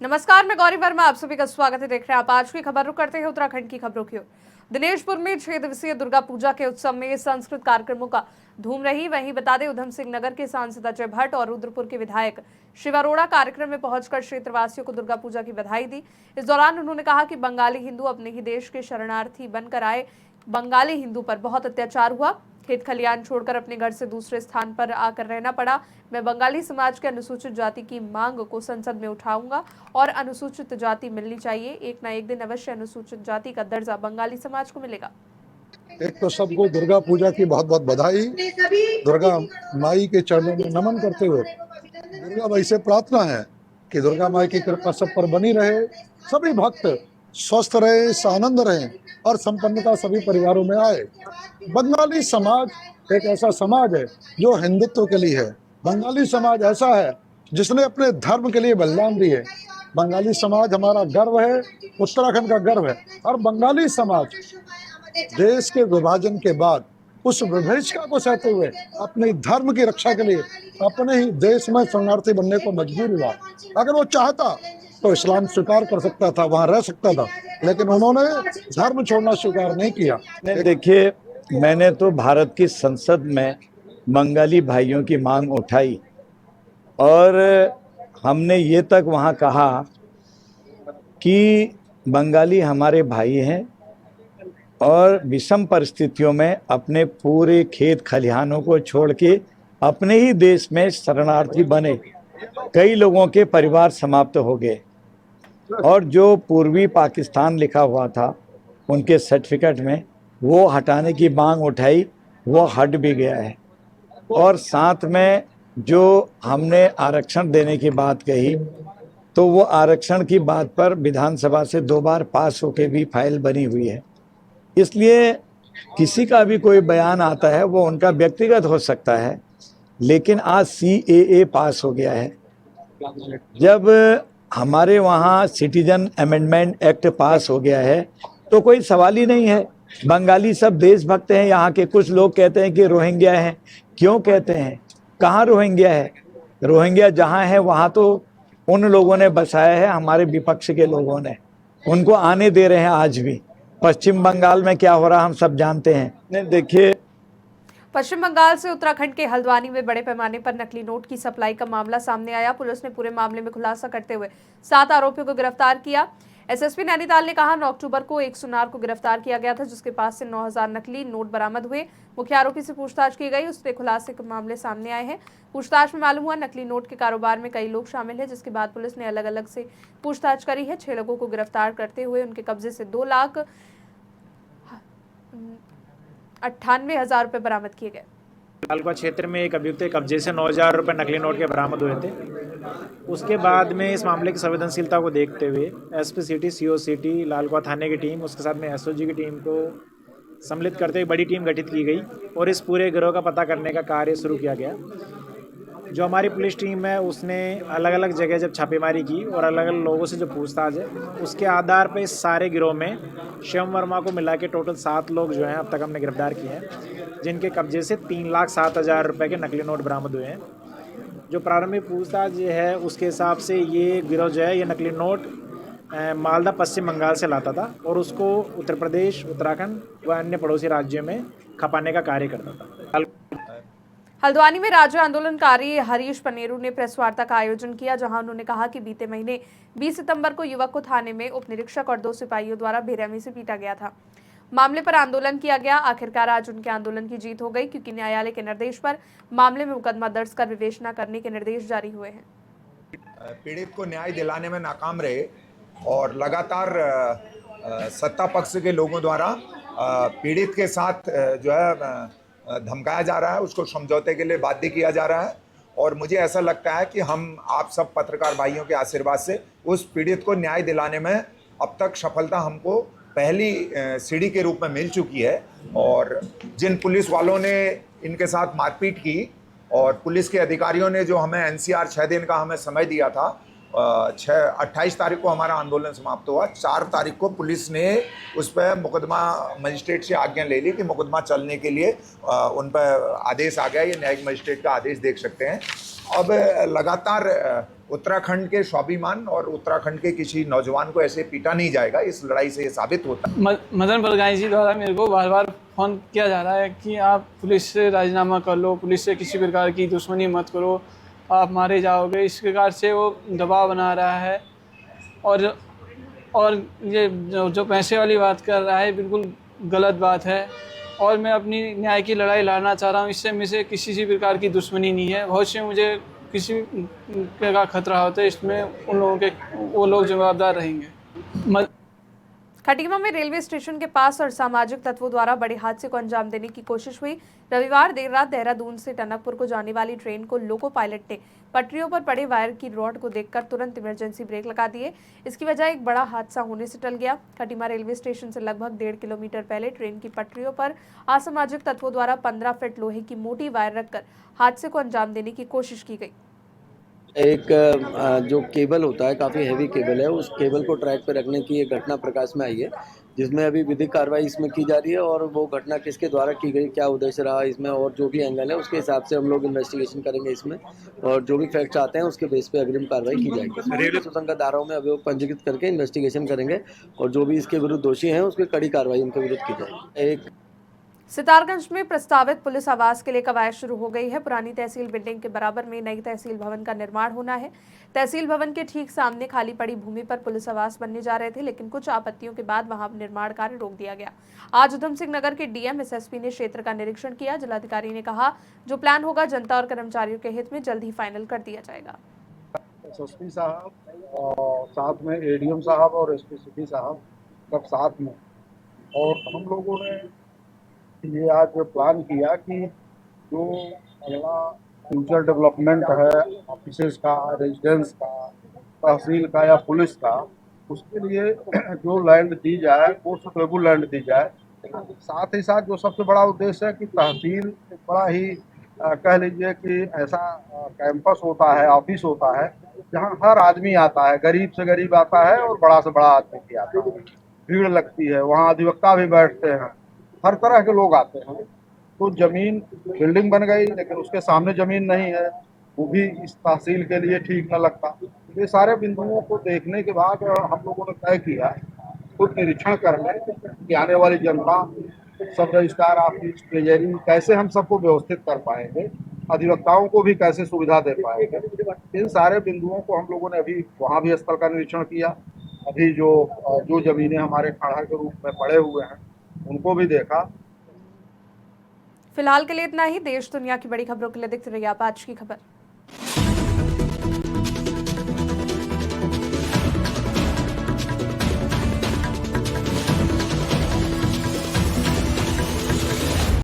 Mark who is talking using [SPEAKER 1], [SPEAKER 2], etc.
[SPEAKER 1] नमस्कार, मैं गौरी वर्मा, आप सभी का स्वागत है। देख रहे हैं आप आज की खबर। रुक करते हैं उत्तराखंड की खबरों की ओर। दिनेशपुर में 6 दिवसीय दुर्गा पूजा के उत्सव में सांस्कृतिक कार्यक्रमों का धूम रही। वहीं बता दें, उधम सिंह नगर के सांसद अजय भट्ट और रुद्रपुर के विधायक शिव अरोड़ा कार्यक्रम में पहुंचकर क्षेत्रवासियों को दुर्गा पूजा की बधाई दी। इस दौरान उन्होंने कहा कि बंगाली हिंदू अपने ही देश के शरणार्थी बनकर आए। बंगाली हिंदू पर बहुत अत्याचार हुआ, खेत खलियान छोड़कर अपने घर से दूसरे स्थान पर आकर रहना पड़ा। मैं बंगाली समाज के अनुसूचित जाति की मांग को संसद में उठाऊंगा और अनुसूचित जाति मिलनी चाहिए। एक ना एक दिन अवश्य अनुसूचित जाति का दर्जा बंगाली समाज को मिलेगा।
[SPEAKER 2] एक तो सबको दुर्गा पूजा की बहुत बहुत बधाई। दुर्गा माई के चरणों में नमन करते हुए दुर्गा माई से प्रार्थना है कि दुर्गा माई की कृपा सब पर बनी रहे, सभी भक्त स्वस्थ रहे, सानंद रहे और संपन्नता सभी परिवारों में आए। बंगाली समाज एक ऐसा समाज है जो हिंदुत्व के लिए है। बंगाली समाज ऐसा है जिसने अपने धर्म के लिए बलिदान दिए। बंगाली समाज हमारा गर्व है, उत्तराखंड का गर्व है। और बंगाली समाज देश के विभाजन के बाद उस विभीषिका को सहते हुए अपने धर्म की रक्षा के लिए अपने ही देश में शरणार्थी बनने को मजबूर हुआ। अगर वो चाहता तो इस्लाम स्वीकार कर सकता था, वहां रह सकता था, लेकिन उन्होंने धर्म छोड़ना स्वीकार नहीं किया।
[SPEAKER 3] देखिए, मैंने तो भारत की संसद में बंगाली भाइयों की मांग उठाई और हमने ये तक वहाँ कहा कि बंगाली हमारे भाई हैं और विषम परिस्थितियों में अपने पूरे खेत खलिहानों को छोड़ के अपने ही देश में शरणार्थी बने। कई लोगों के परिवार समाप्त हो गए और जो पूर्वी पाकिस्तान लिखा हुआ था उनके सर्टिफिकेट में वो हटाने की मांग उठाई, वो हट भी गया है। और साथ में जो हमने आरक्षण देने की बात कही तो वो आरक्षण की बात पर विधानसभा से 2 बार पास होके भी फाइल बनी हुई है। इसलिए किसी का भी कोई बयान आता है वो उनका व्यक्तिगत हो सकता है, लेकिन आज CAA पास हो गया है। जब हमारे वहाँ सिटीजन अमेंडमेंट एक्ट पास हो गया है तो कोई सवाल ही नहीं है। बंगाली सब देशभक्त हैं। यहाँ के कुछ लोग कहते हैं कि रोहिंग्या हैं। क्यों कहते हैं? कहाँ रोहिंग्या है? रोहिंग्या जहाँ है वहाँ तो उन लोगों ने बसाया है, हमारे विपक्ष के लोगों ने। उनको आने दे रहे हैं आज भी। पश्चिम बंगाल में क्या हो रहा हम सब जानते हैं। देखिए,
[SPEAKER 1] पश्चिम बंगाल से उत्तराखंड के हल्द्वानी में बड़े पैमाने पर नकली नोट की सप्लाई का मामला सामने आया। पुलिस ने पूरे मामले में खुलासा करते हुए 7 आरोपियों को गिरफ्तार किया। एसएसपी नैनीताल ने कहा, 9 अक्टूबर को एक सुनार को गिरफ्तार किया गया था, जिसके पास से 9000 नकली नोट बरामद हुए। मुख्य आरोपी से पूछताछ की गई, उससे खुलासे के मामले सामने आए हैं। पूछताछ में मालूम हुआ नकली नोट के कारोबार में कई लोग शामिल हैं, जिसके बाद पुलिस ने अलग अलग से पूछताछ करी है। 6 लोगों को गिरफ्तार करते हुए उनके कब्जे से 2,98,000 रुपए बरामद किए गए।
[SPEAKER 4] लालकुआ क्षेत्र में एक अभियुक्त के कब्जे से 9000 रुपये नकली नोट के बरामद हुए थे। उसके बाद में इस मामले की संवेदनशीलता को देखते हुए SP city, CO city, Lalkuan थाने की टीम, उसके साथ में SOG की टीम को सम्मिलित करते हुए बड़ी टीम गठित की गई और इस पूरे गिरोह का पता करने का कार्य शुरू किया गया। जो हमारी पुलिस टीम है उसने अलग अलग जगह जब छापेमारी की और अलग अलग लोगों से जो पूछताछ है उसके आधार पर इस सारे गिरोह में शिवम वर्मा को मिला के टोटल 7 लोग जो हैं अब तक हमने गिरफ्तार किए हैं, जिनके कब्जे से 3,07,000 रुपये के नकली नोट बरामद हुए हैं। जो प्रारंभिक पूछताछ है उसके हिसाब से ये गिरोह जो है ये नकली नोट मालदा पश्चिम बंगाल से लाता था और उसको उत्तर प्रदेश, उत्तराखंड व अन्य पड़ोसी राज्यों में खपाने का कार्य करता था।
[SPEAKER 1] हल्द्वानी में राज्य आंदोलनकारी हरीश पनेरू ने प्रेस वार्ता का आयोजन किया, जहां उन्होंने कहा कि बीते महीने 20 सितंबर को युवक को थाने में उप निरीक्षक और 2 सिपाहियों द्वारा बेरहमी से पीटा गया था। मामले पर आंदोलन किया गया। आखिरकार आज उनके आंदोलन की जीत हो गई, क्योंकि न्यायालय के निर्देश पर मामले में मुकदमा दर्ज कर विवेचना करने के निर्देश जारी हुए हैं।
[SPEAKER 5] पीड़ित को न्याय दिलाने में नाकाम रहे और लगातार सत्ता पक्ष के लोगों द्वारा पीड़ित के साथ जो है धमकाया जा रहा है, उसको समझौते के लिए बाध्य किया जा रहा है। और मुझे ऐसा लगता है कि हम आप सब पत्रकार भाइयों के आशीर्वाद से उस पीड़ित को न्याय दिलाने में अब तक सफलता हमको पहली सीढ़ी के रूप में मिल चुकी है। और जिन पुलिस वालों ने इनके साथ मारपीट की और पुलिस के अधिकारियों ने जो हमें NCR 6 दिन का हमें समय दिया था, 28 तारीख को हमारा आंदोलन समाप्त हुआ। 4 तारीख को पुलिस ने उस पर मुकदमा मजिस्ट्रेट से आज्ञा ले ली कि मुकदमा चलने के लिए उन पर आदेश आ गया। ये न्यायिक मजिस्ट्रेट का आदेश देख सकते हैं। अब लगातार उत्तराखंड के स्वाभिमान और उत्तराखंड के किसी नौजवान को ऐसे पीटा नहीं जाएगा। इस लड़ाई से ये साबित होता है।
[SPEAKER 6] मदन बलगाई जी द्वारा मेरे को बार बार फ़ोन किया जा रहा है कि आप पुलिस से राजीनामा कर लो, पुलिस से किसी प्रकार की दुश्मनी मत करो, आप मारे जाओगे, इस प्रकार से वो दबाव बना रहा है। और ये जो पैसे वाली बात कर रहा है बिल्कुल गलत बात है। और मैं अपनी न्याय की लड़ाई लड़ना चाह रहा हूँ। इससे मुझे किसी प्रकार की दुश्मनी नहीं है। बहुत से मुझे किसी का खतरा होता है, इसमें वो लोग जवाबदार रहेंगे।
[SPEAKER 1] खटीमा में रेलवे स्टेशन के पास और सामाजिक तत्वों द्वारा बड़े हादसे को अंजाम देने की कोशिश हुई। रविवार देर रात देहरादून से टनकपुर को जाने वाली ट्रेन को लोको पायलट ने पटरियों पर पड़े वायर की रॉड को देखकर तुरंत इमरजेंसी ब्रेक लगा दिए। इसकी वजह एक बड़ा हादसा होने से टल गया। खटीमा रेलवे स्टेशन से लगभग 1.5 किलोमीटर पहले ट्रेन की पटरियों पर असामाजिक तत्वों द्वारा 15 फीट लोहे की मोटी वायर रखकर हादसे को अंजाम देने की कोशिश की गई।
[SPEAKER 7] एक जो केबल होता है, काफ़ी हैवी केबल है, उस केबल को ट्रैक पे रखने की एक घटना प्रकाश में आई है, जिसमें अभी विधिक कार्रवाई इसमें की जा रही है। और वो घटना किसके द्वारा की गई, क्या उद्देश्य रहा इसमें, और जो भी एंगल है उसके हिसाब से हम लोग इन्वेस्टिगेशन करेंगे इसमें। और जो भी फैक्ट्स आते हैं उसके बेस पे अग्रिम कार्रवाई की जाएगी। सुसंगत धाराओं में अभियोग पंजीकृत करके इन्वेस्टिगेशन करेंगे और जो भी इसके विरुद्ध दोषी हैं उसकी कड़ी कार्रवाई उनके विरुद्ध की जाएगी। एक
[SPEAKER 1] सितारगंज में प्रस्तावित पुलिस आवास के लिए कवायद शुरू हो गई है। पुरानी तहसील बिल्डिंग के बराबर में नई तहसील भवन का निर्माण होना है। तहसील भवन के ठीक सामने खाली पड़ी भूमि पर पुलिस आवास बनने जा रहे थे, लेकिन कुछ आपत्तियों के बाद वहां निर्माण कार्य रोक दिया गया। आज उधम सिंह नगर के डीएम एसएसपी ने क्षेत्र का निरीक्षण किया। जिलाधिकारी ने कहा, जो प्लान होगा जनता और कर्मचारियों के हित में जल्द ही फाइनल कर दिया जाएगा।
[SPEAKER 2] एसएसपी साहब और साथ में एडीएम साहब और एसपी सिटी साहब सब साथ में, और हम लोगों ने ये आज प्लान किया कि जो अगला फ्यूचर डेवलपमेंट है ऑफिसेज का, रेजिडेंस का, तहसील का या पुलिस का, उसके लिए जो लैंड दी जाए वो सुटेबल लैंड दी जाए। साथ ही साथ जो सबसे बड़ा उद्देश्य है कि तहसील एक बड़ा ही कह लीजिए कि ऐसा कैंपस होता है, ऑफिस होता है, जहाँ हर आदमी आता है, गरीब से गरीब आता है और बड़ा से बड़ा आदमी भी आता है। भीड़ लगती है, वहाँ अधिवक्ता भी बैठते हैं, हर तरह के लोग आते हैं। तो जमीन बिल्डिंग बन गई लेकिन उसके सामने जमीन नहीं है, वो भी इस तहसील के लिए ठीक न लगता। ये सारे बिंदुओं को देखने के बाद हम लोगों ने तय किया, खुद निरीक्षण करने कि आने वाली जनता, सब रजिस्ट्रार ऑफिस, ट्रेजरी, कैसे हम सबको व्यवस्थित कर पाएंगे, अधिवक्ताओं को भी कैसे सुविधा दे पाएंगे। इन सारे बिंदुओं को हम लोगों ने अभी वहाँ भी स्थल का निरीक्षण किया। अभी जो जमीनें हमारे खंडहर के रूप में पड़े हुए हैं उनको भी देखा।
[SPEAKER 1] फिलहाल के लिए इतना ही। देश दुनिया की बड़ी खबरों के लिए देखते रहिए आप आज की खबर।